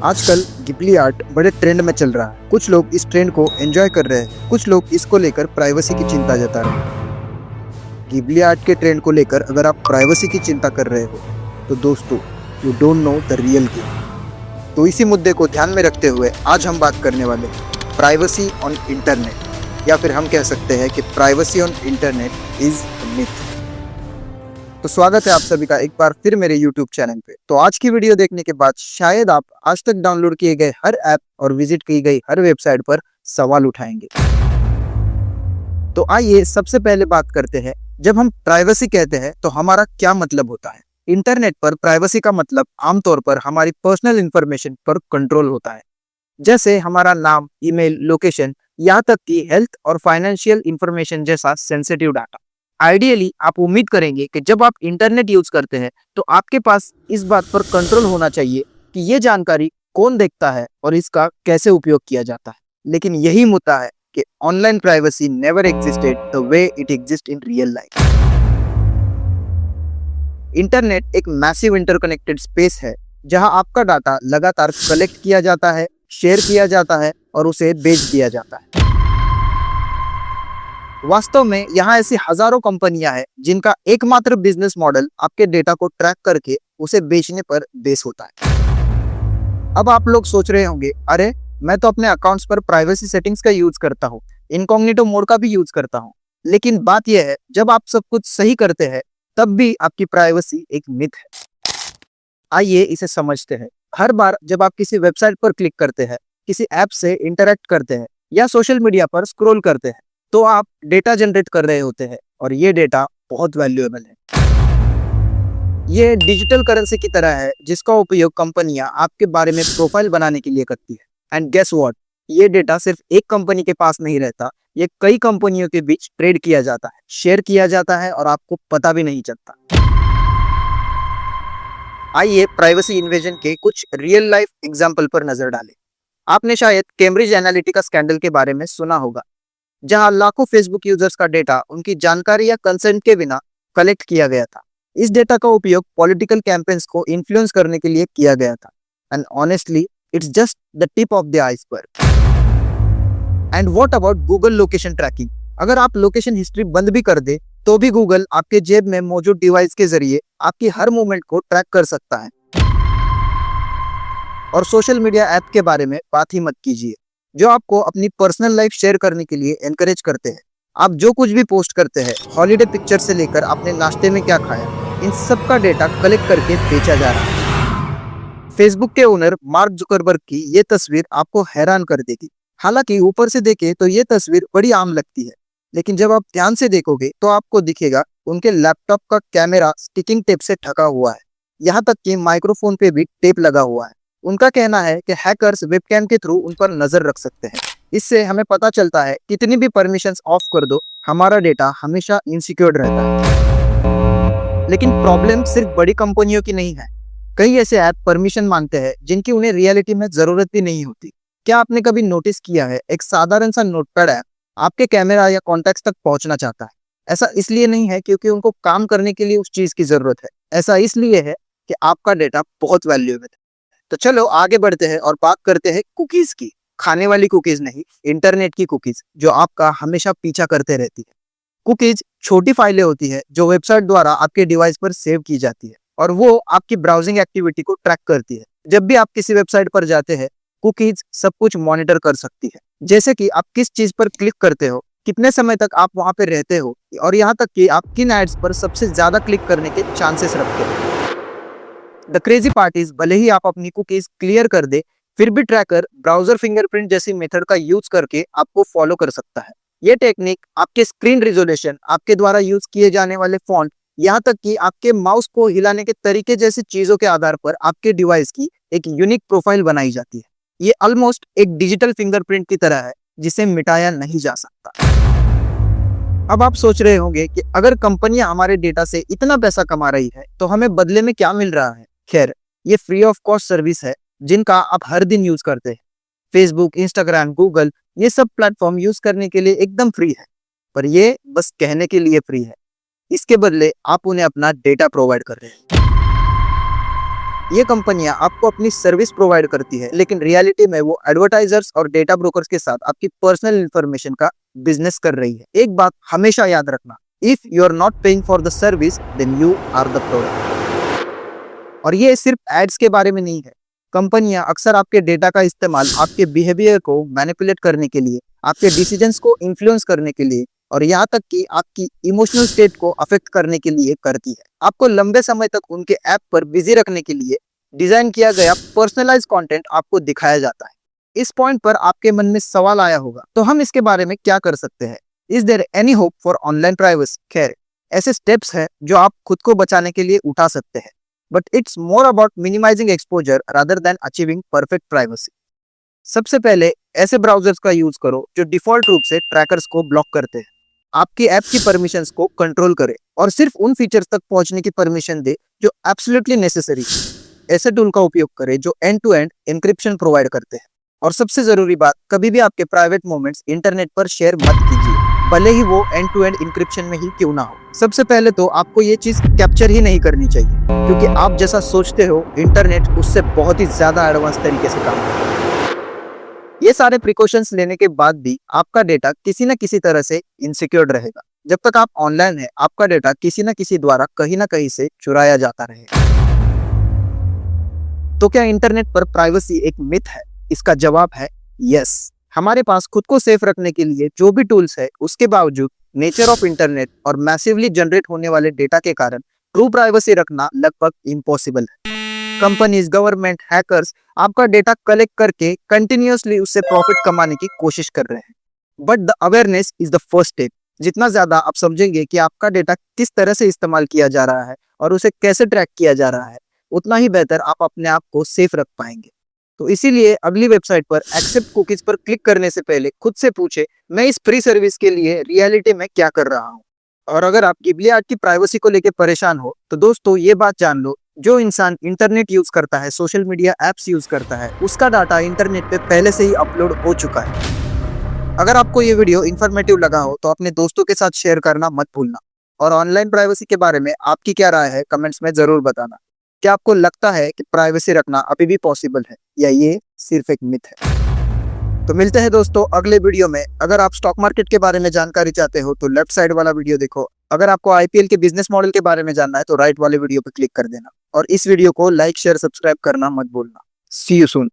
आजकल Ghibli art बड़े trend में चल रहा है। कुछ लोग इस ट्रेंड को एंजॉय कर रहे हैं, कुछ लोग इसको लेकर प्राइवेसी की चिंता जता रहे हैं। गिबली आर्ट के ट्रेंड को लेकर अगर आप प्राइवेसी की चिंता कर रहे हो तो दोस्तों, you don't know the real game. तो इसी मुद्दे को ध्यान में रखते हुए आज हम बात करने वाले हैं प्राइवेसी ऑन इंटरनेट, या फिर हम कह सकते हैं कि privacy on internet is myth. तो स्वागत है आप सभी का एक बार फिर मेरे YouTube चैनल पे। तो आज की वीडियो देखने के बाद शायद आप आज तक डाउनलोड किए गए हर ऐप और विजिट की गई हर वेबसाइट पर सवाल उठाएंगे। तो आइए सबसे पहले बात करते हैं, जब हम प्राइवेसी कहते हैं तो हमारा क्या मतलब होता है। इंटरनेट पर प्राइवेसी का मतलब आमतौर पर हमारी पर्सनल इंफॉर्मेशन पर कंट्रोल होता है, जैसे हमारा नाम, ईमेल, लोकेशन, यहाँ तक कि हेल्थ और फाइनेंशियल इंफॉर्मेशन जैसा सेंसिटिव डाटा। आइडियली आप उम्मीद करेंगे कि जब आप इंटरनेट यूज करते हैं तो आपके पास इस बात पर कंट्रोल होना चाहिए कि ये जानकारी कौन देखता है और इसका कैसे उपयोग किया जाता है। लेकिन यही मुद्दा है कि online privacy never existed the way it exist in real life. Internet एक मैसिव इंटरकनेक्टेड स्पेस है जहां आपका डाटा लगातार कलेक्ट किया जाता है, शेयर किया जाता है और उसे बेच दिया जाता है। वास्तव में यहाँ ऐसी हजारों कंपनियां हैं जिनका एकमात्र बिजनेस मॉडल आपके डेटा को ट्रैक करके उसे बेचने पर बेस होता है। अब आप लोग सोच रहे होंगे, अरे मैं तो अपने अकाउंट्स पर प्राइवेसी सेटिंग्स का यूज करता हूँ, इनकॉग्निटो मोड का भी यूज करता हूँ। लेकिन बात यह है, जब आप सब कुछ सही करते हैं तब भी आपकी प्राइवेसी एक मिथ है। आइए इसे समझते हैं। हर बार जब आप किसी वेबसाइट पर क्लिक करते हैं, किसी ऐप से इंटरेक्ट करते हैं या सोशल मीडिया पर स्क्रॉल करते हैं, तो आप डेटा जनरेट कर रहे होते हैं और ये डेटा बहुत वैल्यूएबल है। ये डिजिटल करेंसी की तरह है जिसका उपयोग कंपनियां आपके बारे में प्रोफाइल बनाने के लिए करती है। एंड गेस व्हाट, ये डेटा सिर्फ एक कंपनी के पास नहीं रहता, ये कई कंपनियों के बीच ट्रेड किया जाता है, शेयर किया जाता है और आपको पता भी नहीं चलता। आइए प्राइवेसी इन्वेजन के कुछ रियल लाइफ एग्जाम्पल पर नजर डालें। आपने शायद कैम्ब्रिज एनालिटिका स्कैंडल के बारे में सुना होगा, जहां लाखों फेसबुक यूजर्स का डेटा उनकी जानकारी या कंसेंट के बिना कलेक्ट किया गया था। इस डेटा का उपयोग पॉलिटिकल कैंपेन्स को इन्फ्लुएंस करने के लिए किया गया था। And honestly it's just the tip of the iceberg. And what about Google location tracking? अगर आप लोकेशन हिस्ट्री बंद भी कर दे तो भी गूगल आपके जेब में मौजूद डिवाइस के जरिए आपकी हर मूवमेंट को ट्रैक कर सकता है। और सोशल मीडिया ऐप के बारे में बात ही मत कीजिए, जो आपको अपनी पर्सनल लाइफ शेयर करने के लिए एनकरेज करते हैं। आप जो कुछ भी पोस्ट करते हैं, हॉलीडे पिक्चर से लेकर आपने नाश्ते में क्या खाया, इन सब का डेटा कलेक्ट करके बेचा जा रहा है। फेसबुक के ओनर मार्क जुकरबर्ग की ये तस्वीर आपको हैरान कर देगी। हालांकि ऊपर से देखें तो ये तस्वीर बड़ी आम लगती है, लेकिन जब आप ध्यान से देखोगे तो आपको दिखेगा उनके लैपटॉप का कैमरा स्टिकिंग टेप से ढका हुआ है, यहाँ तक कि माइक्रोफोन पे भी टेप लगा हुआ है। उनका कहना है कि हैकर्स वेबकैम के थ्रू उन पर नजर रख सकते हैं। इससे हमें पता चलता है कितनी भी परमिशंस ऑफ कर दो, हमारा डेटा हमेशा इनसिक्योर्ड रहता है। लेकिन प्रॉब्लम सिर्फ बड़ी कंपनियों की नहीं है। कई ऐसे ऐप परमिशन मांगते हैं जिनकी उन्हें रियलिटी में जरूरत भी नहीं होती। क्या आपने कभी नोटिस किया है, एक साधारण सा नोटपैड ऐप आपके कैमरा या कॉन्टैक्ट्स तक पहुंचना चाहता है। ऐसा इसलिए नहीं है क्योंकि उनको काम करने के लिए उस चीज की जरूरत है, ऐसा इसलिए है कि आपका डेटा बहुत वैल्यूएबल है। तो चलो आगे बढ़ते हैं और बात करते हैं कुकीज की। खाने वाली कुकीज नहीं, इंटरनेट की कुकीज, जो आपका हमेशा पीछा करते रहती है। कुकीज छोटी फाइलें होती है जो वेबसाइट द्वारा आपके डिवाइस पर सेव की जाती है और वो आपकी ब्राउजिंग एक्टिविटी को ट्रैक करती है। जब भी आप किसी वेबसाइट पर जाते हैं, कुकीज सब कुछ मॉनिटर कर सकती है, जैसे कि आप किस चीज पर क्लिक करते हो, कितने समय तक आप वहां पे रहते हो, और यहाँ तक कि आप किन एड्स पर सबसे ज्यादा क्लिक करने के चांसेस रखते हो। द क्रेजी पार्ट इज, भले ही आप अपनी कुकीज क्लियर कर दे, फिर भी ट्रैकर ब्राउजर फिंगरप्रिंट जैसी मेथड का यूज करके आपको फॉलो कर सकता है। ये टेक्निक आपके स्क्रीन रिजोल्यूशन, आपके द्वारा यूज किए जाने वाले फॉन्ट, यहाँ तक कि आपके माउस को हिलाने के तरीके जैसी चीजों के आधार पर आपके डिवाइस की एक यूनिक प्रोफाइल बनाई जाती है। ये ऑलमोस्ट एक डिजिटल फिंगरप्रिंट की तरह है जिसे मिटाया नहीं जा सकता। अब आप सोच रहे होंगे कि अगर कंपनियां हमारे डेटा से इतना पैसा कमा रही है तो हमें बदले में क्या मिल रहा है। खैर, ये फ्री ऑफ कॉस्ट सर्विस है जिनका आप हर दिन यूज करते हैं। फेसबुक, इंस्टाग्राम, गूगल, ये सब प्लेटफॉर्म यूज करने के लिए एकदम फ्री है, पर ये बस कहने के लिए फ्री है। इसके बदले आप उन्हें अपना डेटा प्रोवाइड कर रहे हैं। ये कंपनियां आपको अपनी सर्विस प्रोवाइड करती है, लेकिन रियलिटी में वो एडवर्टाइजर्स और डेटा ब्रोकर्स के साथ आपकी पर्सनल इंफॉर्मेशन का बिजनेस कर रही है। एक बात हमेशा याद रखना, if you are not paying for the service then you are the product. और ये सिर्फ एड्स के बारे में नहीं है। कंपनियां अक्सर आपके डेटा का इस्तेमाल आपके बिहेवियर को मैनिपुलेट करने के लिए, आपके डिसीजंस को इन्फ्लुएंस करने के लिए और यहाँ तक कि आपकी इमोशनल स्टेट को अफेक्ट करने के लिए करती है। आपको लंबे समय तक उनके ऐप पर बिजी रखने के लिए डिजाइन किया गया पर्सनलाइज कंटेंट आपको दिखाया जाता है। इस पॉइंट पर आपके मन में सवाल आया होगा, तो हम इसके बारे में क्या कर सकते हैं? Is there any hope for online privacy? खैर, ऐसे स्टेप्स हैं जो आप खुद को बचाने के लिए उठा सकते हैं, but it's more about minimising exposure rather than achieving perfect privacy. सबसे पहले ऐसे ब्राउजर्स का यूज करो जो डिफॉल्ट रूप से ट्रैकर्स को ब्लॉक करते हैं, आपकी ऐप की परमिशंस को कंट्रोल करे और सिर्फ उन फीचर्स तक पहुंचने की परमिशन दे जो एब्सोल्युटली नेसेसरी। ऐसे टूल का उपयोग करें जो end to end encryption provide करते हैं। और सबसे जरूरी बात, कभी भी आपके प्राइवेट मोमेंट्स इंटरनेट पर शेयर मत कीजिए, भले ही वो एंड टू एंड इंक्रिप्शन में ही क्यों ना हो। सबसे पहले तो आपको ये चीज कैप्चर ही नहीं करनी चाहिए, क्योंकि आप जैसा सोचते हो इंटरनेट उससे बहुत ही ज्यादा एडवांस तरीके से काम करता है। ये सारे प्रिकॉशंस लेने के बाद भी आपका डेटा किसी न किसी तरह से इनसिक्योर्ड रहेगा। जब तक आप ऑनलाइन है, आपका डेटा किसी न किसी द्वारा कहीं ना कहीं से चुराया जाता रहेगा। तो क्या इंटरनेट पर प्राइवेसी एक मिथ है? इसका जवाब है यस। हमारे पास खुद को सेफ रखने के लिए जो भी टूल्स है, उसके बावजूद नेचर ऑफ इंटरनेट और मैसिवली जनरेट होने वाले डेटा के कारण ट्रू प्राइवेसी रखना लगभग इम्पॉसिबल है। कंपनीज, गवर्नमेंट, हैकर्स आपका डेटा कलेक्ट करके कंटिन्यूअसली उससे प्रॉफिट कमाने की कोशिश कर रहे हैं। But the awareness is the first step. जितना ज्यादा आप समझेंगे कि आपका डेटा किस तरह से इस्तेमाल किया जा रहा है और उसे कैसे ट्रैक किया जा रहा है, उतना ही बेहतर आप अपने आप को सेफ रख पाएंगे। तो इसीलिए अगली वेबसाइट पर एक्सेप्ट कुकीज पर क्लिक करने से पहले खुद से पूछे, मैं इस फ्री सर्विस के लिए रियलिटी में क्या कर रहा हूँ। और अगर आप गिबली आर्ट की प्राइवेसी को लेकर परेशान हो, तो दोस्तों ये बात जान लो, जो इंसान इंटरनेट यूज करता है, सोशल मीडिया एप्स यूज करता है, उसका डाटा इंटरनेट पे पहले से ही अपलोड हो चुका है। अगर आपको ये वीडियो इन्फॉर्मेटिव लगा हो तो अपने दोस्तों के साथ शेयर करना मत भूलना। और ऑनलाइन प्राइवेसी के बारे में आपकी क्या राय है, कमेंट्स में जरूर बताना। क्या आपको लगता है कि प्राइवेसी रखना अभी भी पॉसिबल है, या ये सिर्फ एक मिथ है? तो मिलते हैं दोस्तों अगले वीडियो में। अगर आप स्टॉक मार्केट के बारे में जानकारी चाहते हो तो लेफ्ट साइड वाला वीडियो देखो। अगर आपको आईपीएल के बिजनेस मॉडल के बारे में जानना है तो राइट वाले वीडियो पर क्लिक कर देना। और इस वीडियो को लाइक, शेयर, सब्सक्राइब करना मत भूलना। सी यू सून।